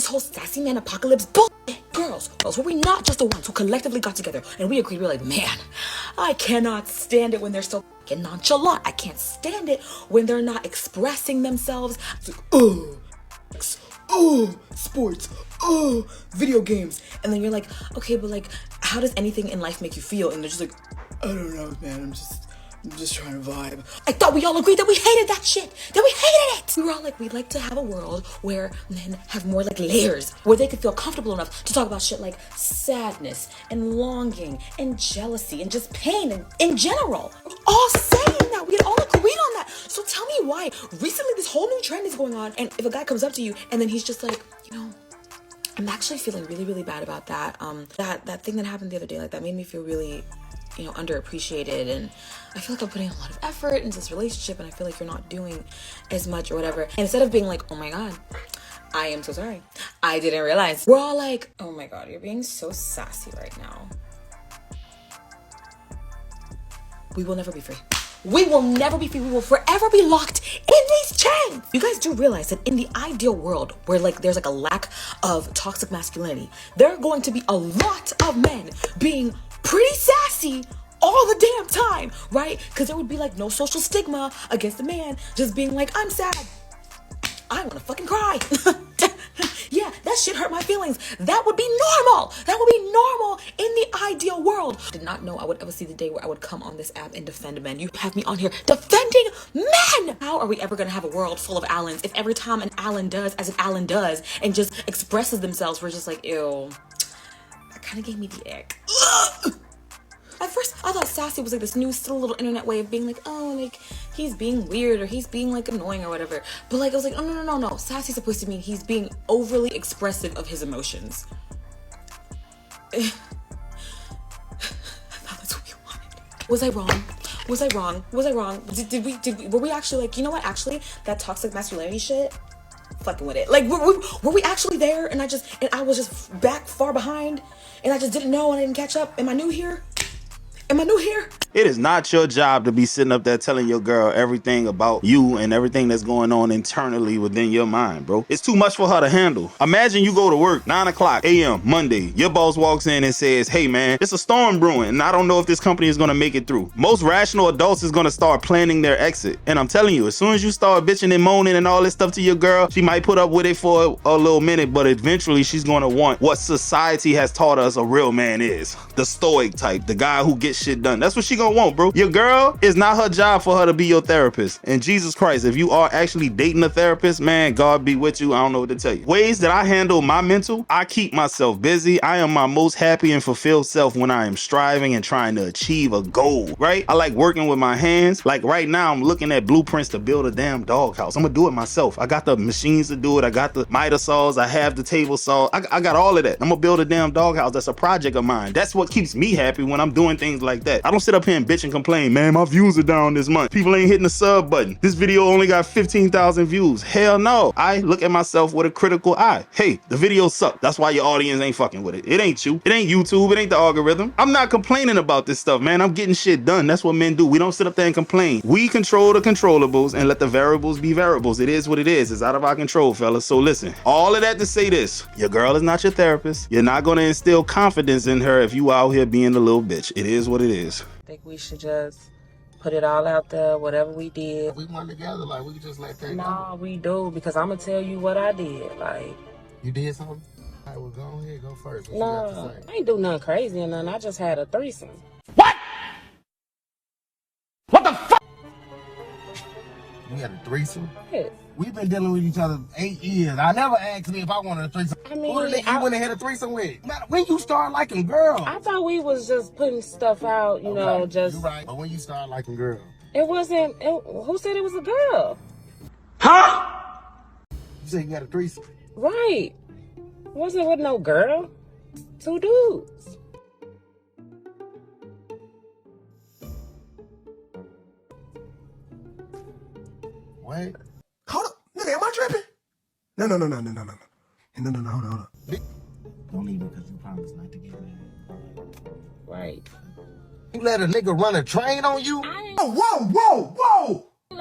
this whole sassy man apocalypse bullshit. Girls, were we not just the ones who collectively got together and we agreed, we were like, man, I cannot stand it when they're so fucking nonchalant. I can't stand it when they're not expressing themselves. It's like, sports, video games. And then you're like, okay, but like, how does anything in life make you feel? And they're just like, I don't know, man, I'm just trying to vibe. I thought we all agreed that we hated that shit. That we hated it. We were all like, we'd like to have a world where men have more like layers, where they could feel comfortable enough to talk about shit like sadness and longing and jealousy and just pain and in general. We're all saying that. We had all agreed on that. So tell me why recently this whole new trend is going on, and if a guy comes up to you and then he's just like, you know, I'm actually feeling really, really bad about that. That thing that happened the other day, like that made me feel really, you know, underappreciated, and I feel like I'm putting a lot of effort into this relationship and I feel like you're not doing as much or whatever. And instead of being like, oh my God, I am so sorry, I didn't realize, we're all like, oh my God, you're being so sassy right now. We will never be free. We will never be free. We will forever be locked in these chains. You guys do realize that in the ideal world where like there's like a lack of toxic masculinity, there are going to be a lot of men being pretty sassy all the damn time, right? Because there would be like no social stigma against the man just being like, I'm sad, I want to fucking cry. Yeah, that shit hurt my feelings. That would be normal. That would be normal in the ideal world. I did not know I would ever see the day where I would come on this app and defend men. You have me on here defending men. How are we ever going to have a world full of Allens if every time an Allen does as an Allen does and just expresses themselves, we're just like, ew, that kind of gave me the ick. Ugh. At first, I thought sassy was like this new silly little internet way of being like, oh, like, he's being weird or he's being like annoying or whatever. But like, I was like, oh, no. Sassy's supposed to mean he's being overly expressive of his emotions. I thought that's what you wanted. Was I wrong? Were we actually like, you know what, actually, that toxic masculinity shit? Fucking with it. Like, were we actually there and I was just back far behind and I just didn't know and I didn't catch up? Am I new here? It is not your job to be sitting up there telling your girl everything about you and everything that's going on internally within your mind, bro. It's too much for her to handle. Imagine you go to work 9 o'clock a.m. Monday. Your boss walks in and says, hey man, it's a storm brewing and I don't know if this company is going to make it through. Most rational adults is going to start planning their exit. And I'm telling you, as soon as you start bitching and moaning and all this stuff to your girl, she might put up with it for a little minute, but eventually she's going to want what society has taught us a real man is. The stoic type, the guy who gets shit done. That's what she gonna want, bro. Your girl, is not her job for her to be your therapist. And Jesus Christ, if you are actually dating a therapist, man, God be with you. I don't know what to tell you. Ways that I handle my mental: I keep myself busy. I am my most happy and fulfilled self when I am striving and trying to achieve a goal, right? I like working with my hands. Like right now, I'm looking at blueprints to build a damn doghouse. I'm gonna do it myself. I got the machines to do it. I got the miter saws. I have the table saw. I got all of that. I'm gonna build a damn doghouse. That's a project of mine. That's what keeps me happy when I'm doing things like that. I don't sit up here and bitch and complain, man, my views are down this month. People ain't hitting the sub button. This video only got 15,000 views. Hell no. I look at myself with a critical eye. Hey, the video sucked. That's why your audience ain't fucking with it. It ain't you. It ain't YouTube. It ain't the algorithm. I'm not complaining about this stuff, man. I'm getting shit done. That's what men do. We don't sit up there and complain. We control the controllables and let the variables be variables. It is what it is. It's out of our control, fellas. So listen, all of that to say this: your girl is not your therapist. You're not going to instill confidence in her if you out here being a little bitch. It is what it is. I think we should just put it all out there, whatever we did. If we went together, like, we could just let that go. No, we do, because I'm gonna tell you what I did. Like, you did something? All right, well, go ahead, go first. What no, you got to say? I ain't do nothing crazy or nothing. I just had a threesome. What the fuck? You had a threesome? Yes. We've been dealing with each other 8 years. I never asked me if I wanted a threesome. I mean, who the nigga you went and had a threesome with? When you start liking girls? I thought we was just putting stuff out, you know, just... You're right, but when you start liking girls? It wasn't... who said it was a girl? Huh? You said you had a threesome? Right. Wasn't with no girl. 2 dudes. What? Hold up. Nigga, am I tripping? No, hold up. Don't leave it because you promised not to get married. Right. You let a nigga run a train on you? Oh, whoa!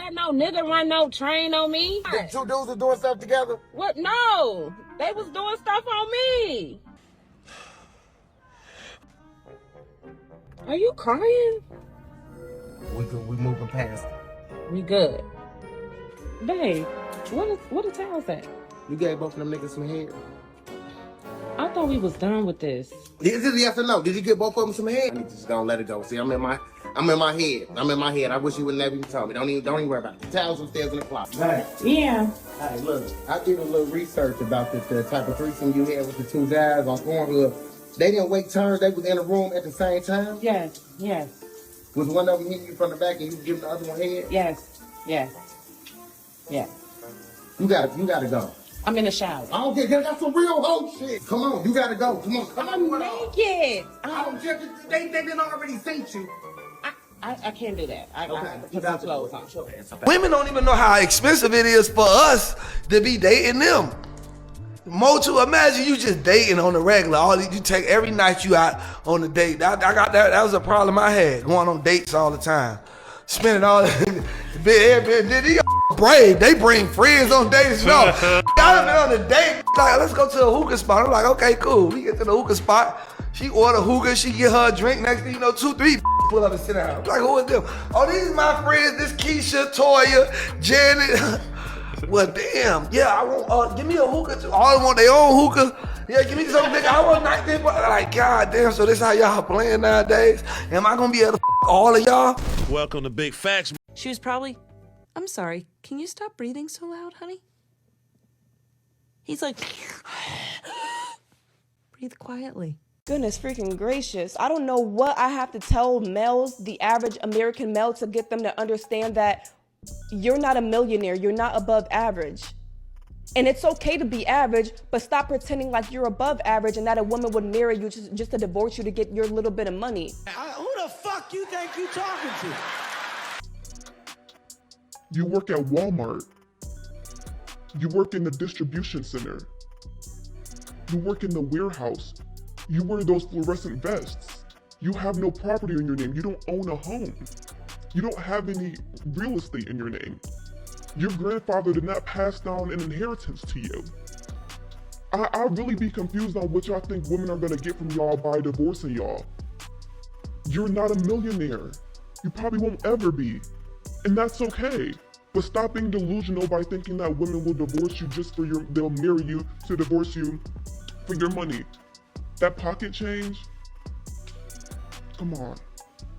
let no nigga run no train on me. The two dudes are doing stuff together? What? No. They was doing stuff on me. Are you crying? We moving past it. We good. Babe, what the towel say? You gave both of them niggas some head? I thought we was done with this. Is it yes or no? Did you get both of them some head? I need to just gonna let it go. See, I'm in my head. I wish you would never even tell me. Don't even worry about it. The towels upstairs in the closet. Right. Yeah. Hey, look, I did a little research about this the type of threesome you had with the two guys on Pornhub. They didn't wait turns. They was in a room at the same time. Yes. Was one of them hitting you from the back and you was giving the other one head? Yes. You gotta go. I'm in the shower. I don't care. That's some real hoe shit. Come on, you gotta go. Come on. I'm naked. I don't care. They didn't already sent you. I can't do that. I put some clothes on. Women don't even know how expensive it is for us to be dating them. Imagine you just dating on the regular. You take every night you out on a date. That was a problem I had, going on dates all the time. Spending all these brave. They bring friends on dates. No, I done been on a date. Like, let's go to a hookah spot. I'm like, okay, cool. We get to the hookah spot. She order hookah. She get her a drink. Next thing you know, 2, 3 pull up and sit down. I'm like, who is them? Oh, these my friends. This Keisha, Toya, Janet. Well, damn. Yeah, I want. Give me a hookah too. All want their own hookah. Yeah, give me some nigga. I want 19. Like, god damn. So this how y'all playing nowadays? Am I gonna be able to all of y'all? Welcome to Big Facts. She was probably, I'm sorry, can you stop breathing so loud, honey? He's like, breathe quietly. Goodness freaking gracious. I don't know what I have to tell males, the average American male, to get them to understand that you're not a millionaire, you're not above average. And it's okay to be average, but stop pretending like you're above average and that a woman would marry you just to divorce you to get your little bit of money. Who the fuck you think you talking to? You work at Walmart. You work in the distribution center. You work in the warehouse. You wear those fluorescent vests. You have no property in your name. You don't own a home. You don't have any real estate in your name. Your grandfather did not pass down an inheritance to you. I really be confused on what y'all think women are gonna get from y'all by divorcing y'all. You're not a millionaire. You probably won't ever be. And that's okay. But stop being delusional by thinking that women will divorce you just for they'll marry you to divorce you for your money. That pocket change? Come on.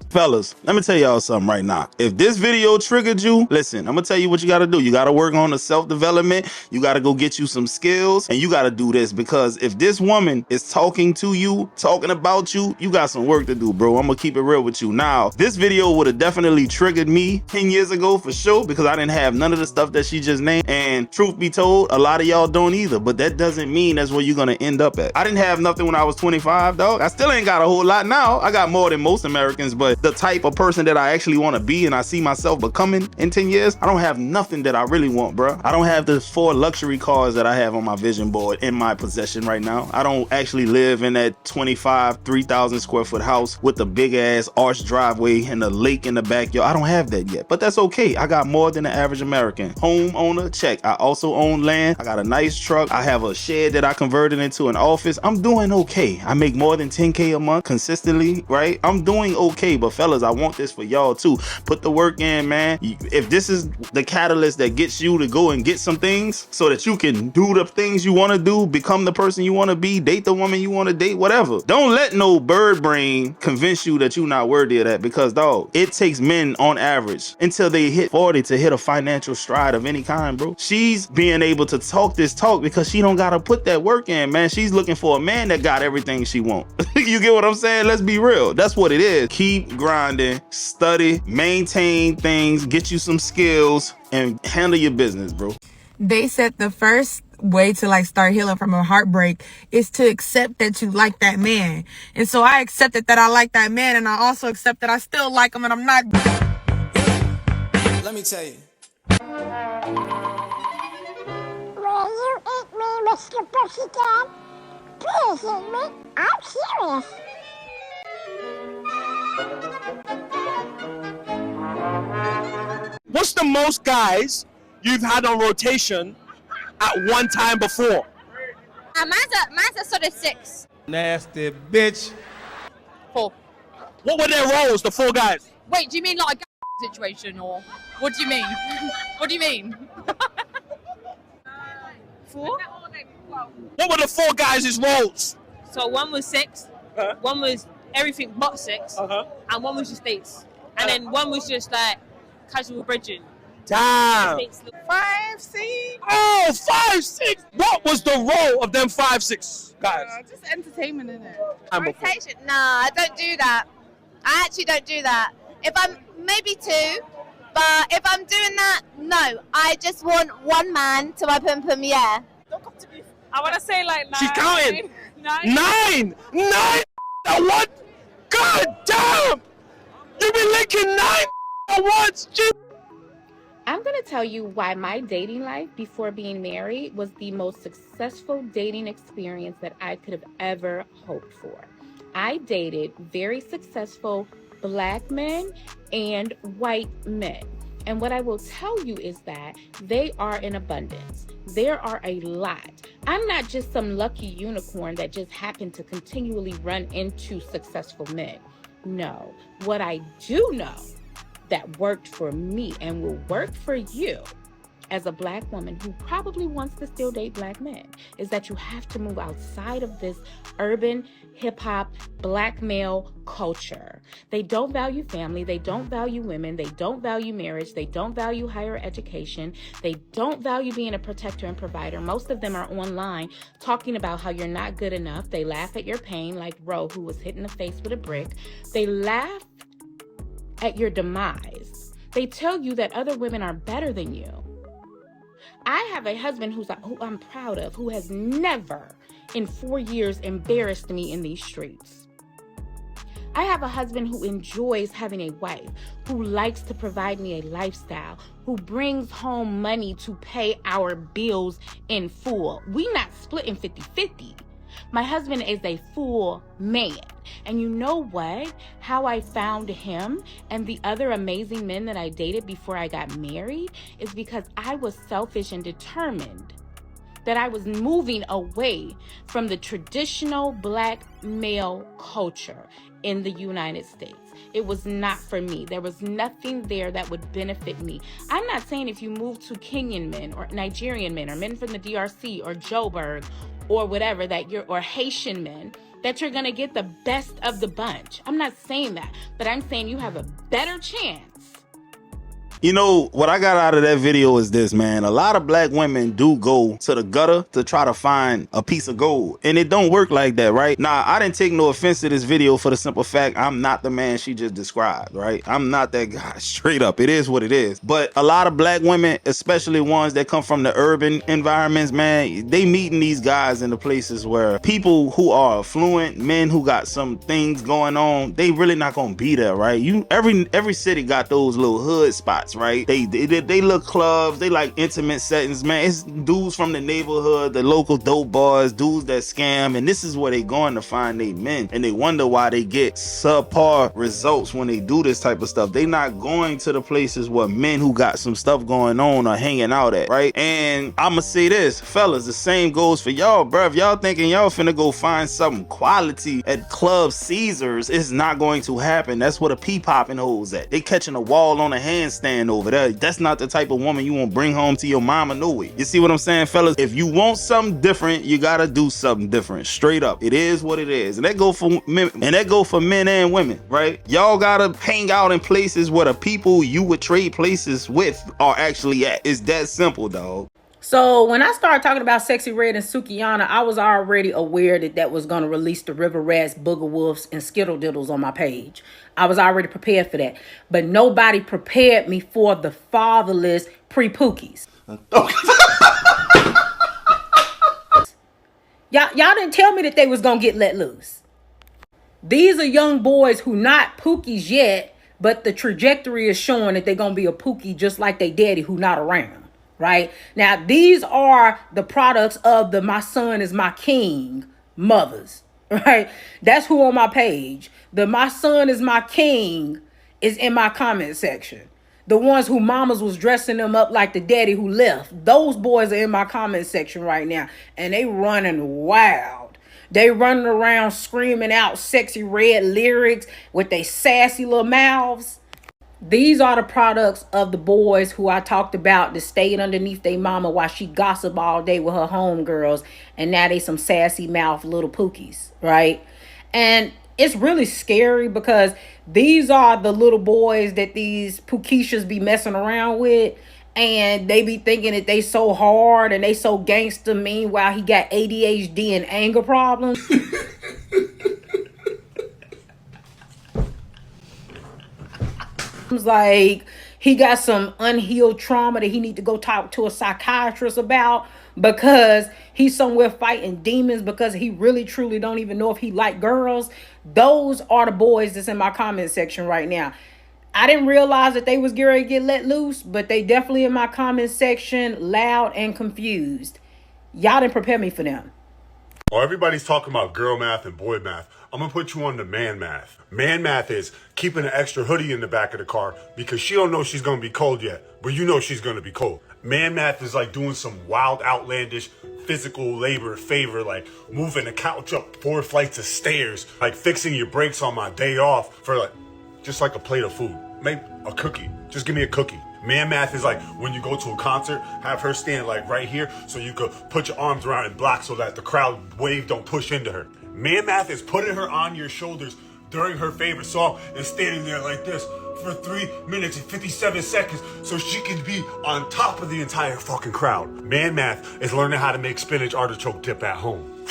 Fellas, let me tell y'all something right now. If this video triggered you, listen, I'm gonna tell you what you gotta do. You gotta work on the self-development. You gotta go get you some skills, and you gotta do this, because if this woman is talking to you, talking about you, you got some work to do, bro. I'm gonna keep it real with you. Now, this video would have definitely triggered me 10 years ago for sure, because I didn't have none of the stuff that she just named. And truth be told, a lot of y'all don't either, but that doesn't mean that's where you're gonna end up at. I didn't have nothing when I was 25, dog. I still ain't got a whole lot now. I got more than most Americans, but the type of person that I actually want to be and I see myself becoming in 10 years, I don't have nothing that I really want, bro. I don't have the 4 luxury cars that I have on my vision board in my possession right now. I don't actually live in that 3,000 square foot house with the big ass arch driveway and the lake in the backyard. I don't have that yet, but that's okay. I got more than the average American. Homeowner, check. I also own land. I got a nice truck. I have a shed that I converted into an office. I'm doing okay. I make more than 10K a month consistently, right? I'm doing okay, but fellas, I want this for y'all too. Put the work in, man. If this is the catalyst that gets you to go and get some things so that you can do the things you want to do, become the person you want to be, date the woman you want to date, whatever. Don't let no bird brain convince you that you're not worthy of that, because dog, it takes men on average until they hit 40 to hit a financial stride of any kind, bro. She's being able to talk this talk because she don't gotta put that work in, man. She's looking for a man that got everything she wants. You get what I'm saying? Let's be real. That's what it is. Keep grinding. Study, maintain things, get you some skills, and handle your business, bro. They said the first way to like start healing from a heartbreak is to accept that you like that man. And so I accepted that I like that man, and I also accept that I still like him and I'm not. Let me tell you. Will you eat me, Mr. Pussycat? Please eat me. I'm serious. What's the most guys you've had on rotation at one time before? Mine's a sort of 6. Nasty bitch. 4. What were their roles, the 4 guys? Wait, do you mean like a situation or what do you mean? What do you mean? 4? What were the 4 guys' roles? So one was 6, one was everything but 6, and one was just dates. And then one was just like casual bridging. Damn. 5, 6. Oh, 5, 6. What was the role of them 5, 6 guys? Just entertainment, isn't it? Rotation? Nah, I don't do that. I actually don't do that. If I'm maybe 2, but if I'm doing that, no. I just want one man to my pum pum, yeah. Don't come to me. I want to say like 9. She's counting. 9. 9. 9 at what? God damn! You been linking 9 at once. I'm going to tell you why my dating life before being married was the most successful dating experience that I could have ever hoped for. I dated very successful Black men and white men. And what I will tell you is that they are in abundance. There are a lot. I'm not just some lucky unicorn that just happened to continually run into successful men. No, what I do know that worked for me and will work for you as a Black woman who probably wants to still date Black men is that you have to move outside of this urban hip-hop Black male culture. They don't value family. They don't value women. They don't value marriage. They don't value higher education. They don't value being a protector and provider. Most of them are online talking about how you're not good enough. They laugh at your pain, like Ro, who was hit in the face with a brick. They laugh at your demise. They tell you that other women are better than you. I have a husband who I'm proud of, who has never in 4 years embarrassed me in these streets. I have a husband who enjoys having a wife, who likes to provide me a lifestyle, who brings home money to pay our bills in full. We not splitting 50-50. My husband is a full man. And you know what? How I found him and the other amazing men that I dated before I got married is because I was selfish and determined that I was moving away from the traditional Black male culture in the United States. It was not for me. There was nothing there that would benefit me. I'm not saying if you move to Kenyan men or Nigerian men or men from the DRC or Joburg or whatever or Haitian men, that you're going to get the best of the bunch. I'm not saying that, but I'm saying you have a better chance. You know, what I got out of that video is this, man. A lot of Black women do go to the gutter to try to find a piece of gold. And it don't work like that, right? Now, I didn't take no offense to this video for the simple fact I'm not the man she just described, right? I'm not that guy, straight up. It is what it is. But a lot of Black women, especially ones that come from the urban environments, man, they meeting these guys in the places where people who are affluent, men who got some things going on, they really not gonna be there, right? Every city got those little hood spots, right? They look clubs, they like intimate settings, man. It's dudes from the neighborhood, the local dope bars, dudes that scam, and this is where they going to find they men, and they wonder why they get subpar results when they do this type of stuff. They not going to the places where men who got some stuff going on are hanging out at, right? And I'ma say this, fellas, the same goes for y'all, bruh. If y'all thinking y'all finna go find something quality at Club Caesars, it's not going to happen. That's where the pee-popping hoes at. They catching a wall on a handstand over there. That's not the type of woman you want to bring home to your mama, no way. You see what I'm saying, fellas? If you want something different, you gotta do something different. Straight up. It is what it is. And that go for men and women, right? Y'all gotta hang out in places where the people you would trade places with are actually at. It's that simple, dog. So when I started talking about Sexy Red and Sukiyana, I was already aware that was going to release the River Rats, Booger Wolves, and Skittle Diddles on my page. I was already prepared for that. But nobody prepared me for the fatherless pre-pookies. Y'all didn't tell me that they was going to get let loose. These are young boys who not pookies yet, but the trajectory is showing that they're going to be a pookie just like they daddy who not around. Right now, these are the products of the "my son is my king" mothers. Right, that's who on my page. The "my son is my king" is in my comment section. The ones who mamas was dressing them up like the daddy who left. Those boys are in my comment section right now. And they running wild. They running around screaming out sexy red lyrics with they sassy little mouths. These are the products of the boys who I talked about that stayed underneath their mama while she gossip all day with her homegirls, and now they some sassy mouth little pookies, right? And it's really scary because these are the little boys that these pookishas be messing around with, and they be thinking that they so hard and they so gangster. Meanwhile, he got ADHD and anger problems. Like he got some unhealed trauma that he need to go talk to a psychiatrist about, because he's somewhere fighting demons because he really truly don't even know if he like girls. Those are the boys that's in my comment section right now. I didn't realize that they was going to get let loose, but they definitely in my comment section, loud and confused. Y'all didn't prepare me for them. Oh, everybody's talking about girl math and boy math. I'm gonna put you on the man math. Man math is keeping an extra hoodie in the back of the car because she don't know she's gonna be cold yet, but you know she's gonna be cold. Man math is like doing some wild, outlandish physical labor favor, like moving the couch up 4 flights of stairs, like fixing your brakes on my day off for like, just like a plate of food. Maybe a cookie. Just give me a cookie. Man math is like when you go to a concert, have her stand like right here so you could put your arms around and block so that the crowd wave don't push into her. Man math is putting her on your shoulders during her favorite song and standing there like this for 3 minutes and 57 seconds so she can be on top of the entire fucking crowd. Man math is learning how to make spinach artichoke dip at home.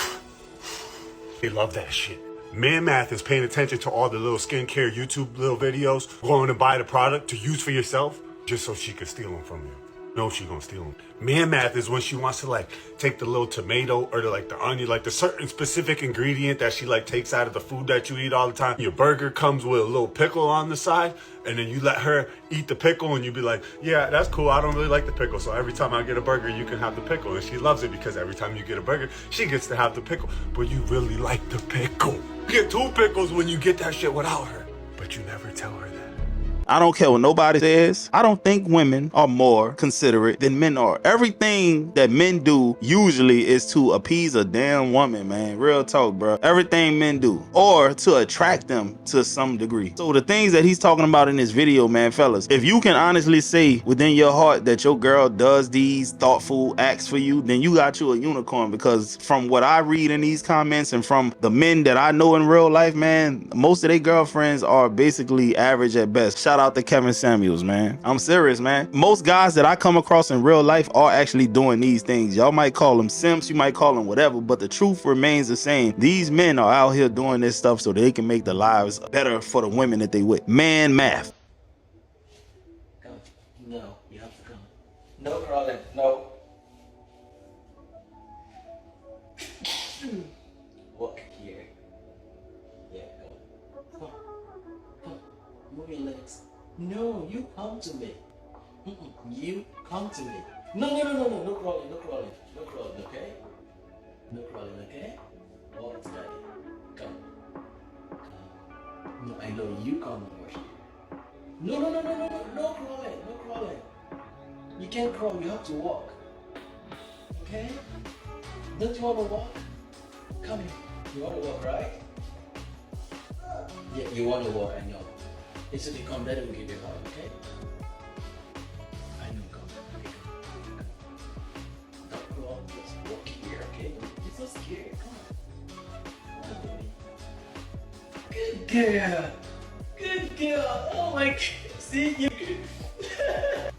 They love that shit. Man math is paying attention to all the little skincare YouTube little videos, going to buy the product to use for yourself just so she can steal them from you. No, she gonna steal them. Man math is when she wants to like take the little tomato or the onion, like the certain specific ingredient that she like takes out of the food that you eat all the time. Your burger comes with a little pickle on the side, and then you let her eat the pickle, and you be like, yeah, that's cool. I don't really like the pickle, so every time I get a burger, you can have the pickle. And she loves it because every time you get a burger, she gets to have the pickle. But you really like the pickle. You get 2 pickles when you get that shit without her, but you never tell her that. I don't care what nobody says. I don't think women are more considerate than men are. Everything that men do usually is to appease a damn woman, man. Real talk, bro. Everything men do. Or to attract them to some degree. So the things that he's talking about in this video, man, fellas, if you can honestly say within your heart that your girl does these thoughtful acts for you, then you got you a unicorn. Because from what I read in these comments and from the men that I know in real life, man, most of their girlfriends are basically average at best. Shout out to Kevin Samuels, man. I'm serious, man. Most guys that I come across in real life are actually doing these things. Y'all might call them simps, you might call them whatever, but the truth remains the same. These men are out here doing this stuff so they can make their lives better for the women that they with. Man math. Come. No, you have to come. No crawling. No. Walk here. Yeah, come on. Come. Move your legs. No, you come to me. You come to me. No crawling, no crawling, no crawling, okay? No crawling, okay? Oh, it's daddy. Come. No, I know you come first. No crawling, no crawling. You can't crawl, you have to walk. Okay? Don't you want to walk? Come here. You want to walk, right? Yeah, you want to walk, I know. It's if you come, daddy will give you a hug, okay? I know, come. Okay, come. Don't crawl, just walk here, okay? You're so scared, come on. Good girl. Good girl. Oh my God. See, you good.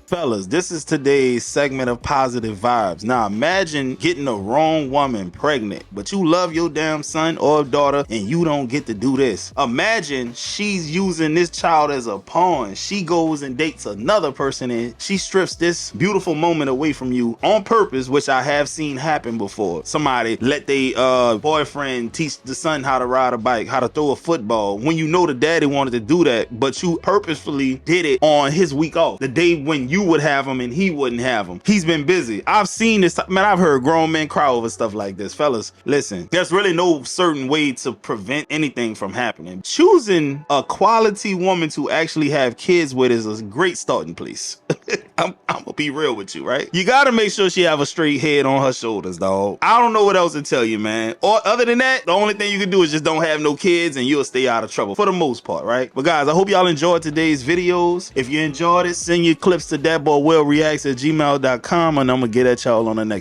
Fellas, this is today's segment of positive vibes. Now imagine getting the wrong woman pregnant, but you love your damn son or daughter and you don't get to do this. Imagine she's using this child as a pawn. She goes and dates another person and she strips this beautiful moment away from you on purpose, which I have seen happen before. Somebody let their boyfriend teach the son how to ride a bike, how to throw a football, when you know the daddy wanted to do that, but you purposefully did it on his week off, the day when you you would have him and he wouldn't have him. He's been busy. I've seen this, man, I've heard grown men cry over stuff like this. Fellas, listen, there's really no certain way to prevent anything from happening. Choosing a quality woman to actually have kids with is a great starting place. I'm gonna be real with you, right? You gotta make sure she have a straight head on her shoulders, dog. I don't know what else to tell you, man. Or other than that, the only thing you can do is just don't have no kids and you'll stay out of trouble for the most part, right? But guys, I hope y'all enjoyed today's videos. If you enjoyed it, send your clips to thatboywillreacts@gmail.com and I'm gonna get at y'all on the next